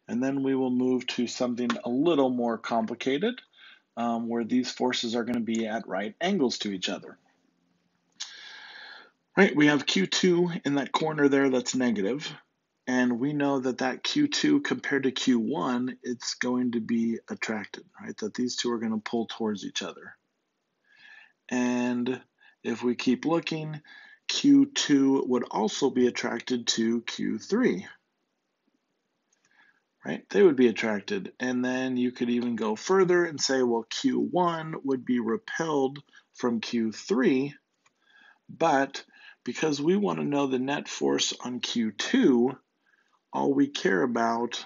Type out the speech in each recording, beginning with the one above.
And then we will move to something a little more complicated, where these forces are going to be at right angles to each other. Right, we have Q2 in that corner there that's negative, and we know that that Q2 compared to Q1, it's going to be attracted, right? That these two are going to pull towards each other. And if we keep looking, Q2 would also be attracted to Q3, right? They would be attracted. And then you could even go further and say, well, Q1 would be repelled from Q3, but because we want to know the net force on Q2, all we care about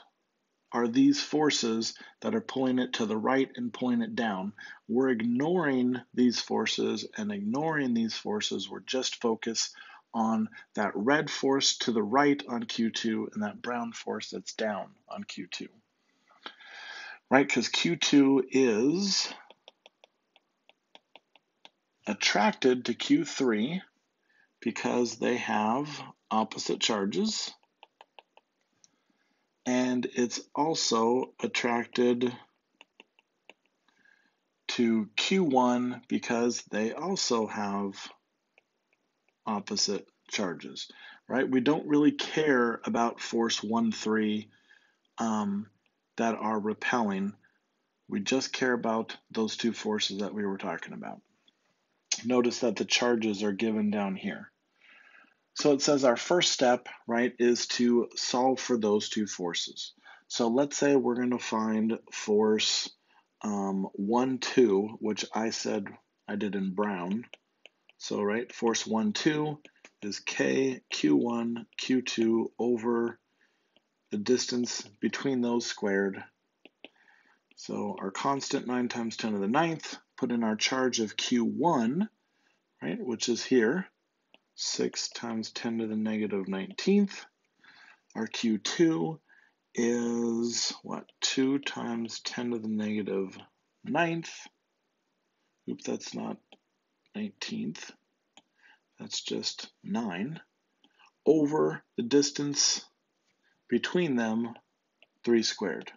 are these forces that are pulling it to the right and pulling it down. We're ignoring these forces and ignoring these forces. We're just focused on that red force to the right on Q2 and that brown force that's down on Q2. Right, because Q2 is attracted to Q3 because they have opposite charges, and it's also attracted to Q1 because they also have opposite charges, right? We don't really care about force 1, 3 that are repelling. We just care about those two forces that we were talking about. Notice that the charges are given down here. So it says our first step, right, is to solve for those two forces. So let's say we're going to find force 1, 2, which I said I did in brown. So, right, force 1, 2 is K, Q1, Q2 over the distance between those squared. So our constant 9 times 10 to the 9th, put in our charge of Q1, right, which is here, 6 times 10 to the negative 19th. Our Q2 is, what, 2 times 10 to the negative 9th. Oops, that's not 19th. That's just 9 over the distance between them, 3 squared.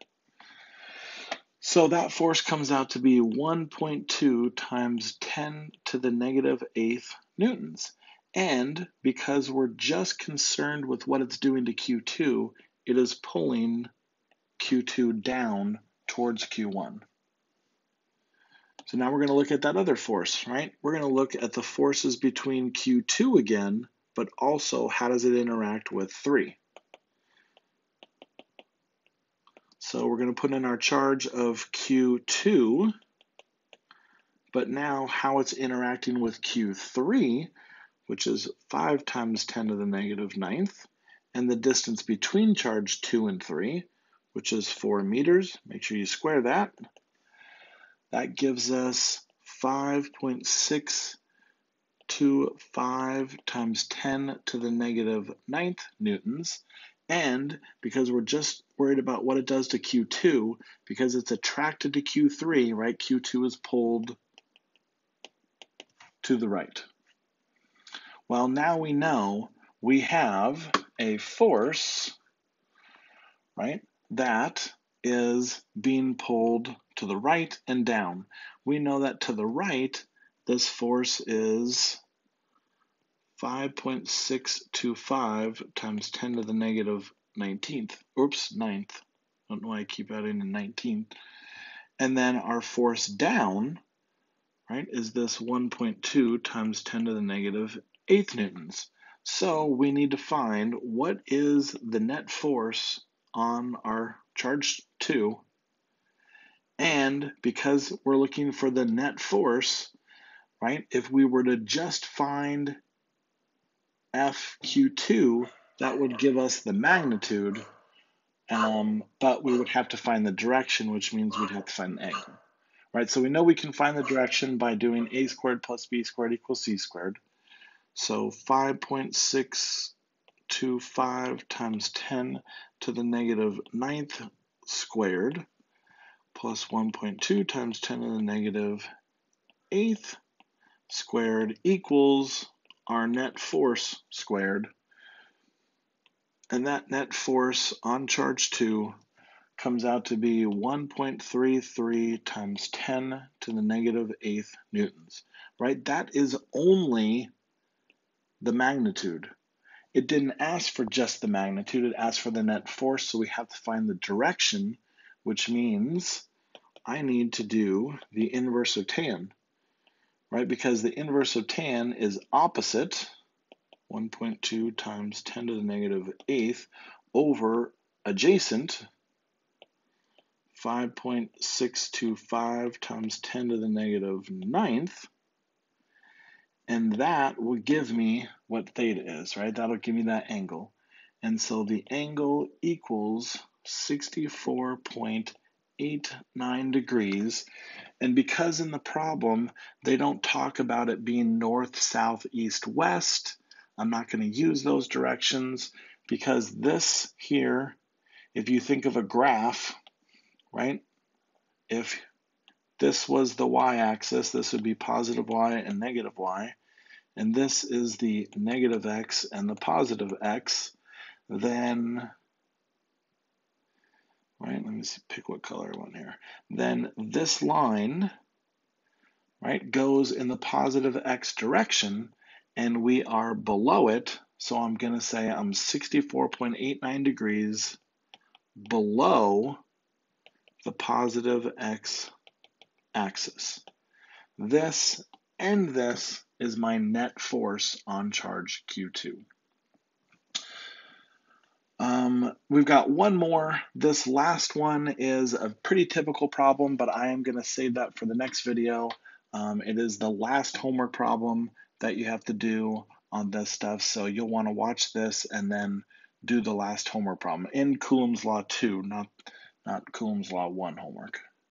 So that force comes out to be 1.2 times 10 to the negative 8th newtons. And because we're just concerned with what it's doing to Q2, it is pulling Q2 down towards Q1. So now we're going to look at that other force, right? We're going to look at the forces between Q2 again, but also how does it interact with 3? So we're going to put in our charge of Q2, but now how it's interacting with Q3, which is 5 times 10 to the negative 9th, and the distance between charge 2 and 3, which is 4 meters. Make sure you square that. That gives us 5.625 times 10 to the negative 9th newtons. And because we're just worried about what it does to Q2, because it's attracted to Q3, right? Q2 is pulled to the right. Well, now we know we have a force, right, that is being pulled to the right and down. We know that to the right, this force is 5.625 times 10 to the negative 19th. Oops, 9th. I don't know why I keep adding a 19th. And then our force down, right, is this 1.2 times 10 to the negative 8th newtons. So we need to find what is the net force on our charge 2. And because we're looking for the net force, right, if we were to just find FQ2, that would give us the magnitude, but we would have to find the direction, which means we'd have to find the angle. Right, so we know we can find the direction by doing a squared plus b squared equals c squared. So 5.625 times 10 to the negative 9th squared plus 1.2 times 10 to the negative 8th squared equals our net force squared. And that net force on charge 2 comes out to be 1.33 times 10 to the negative 8th newtons, right? That is only the magnitude. It didn't ask for just the magnitude, it asked for the net force, so we have to find the direction, which means I need to do the inverse of tan, right? Because the inverse of tan is opposite, 1.2 times 10 to the negative 8th, over adjacent, 5.625 times 10 to the negative 9th, and that will give me what theta is, right? That'll give me that angle. And so the angle equals 64.89 degrees. And because in the problem, they don't talk about it being north, south, east, west, I'm not going to use those directions because this here, if you think of a graph, right? If this was the y-axis, this would be positive y and negative y, and this is the negative x and the positive x, then, right, let me see, pick what color I want here. Then this line, right, goes in the positive x direction, and we are below it, so I'm going to say I'm 64.89 degrees below the positive x axis. This and this is my net force on charge Q2. We've got one more. This last one is a pretty typical problem, but I am going to save that for the next video. It is the last homework problem that you have to do on this stuff, so you'll want to watch this and then do the last homework problem in Coulomb's Law 2, not Coulomb's Law 1 homework.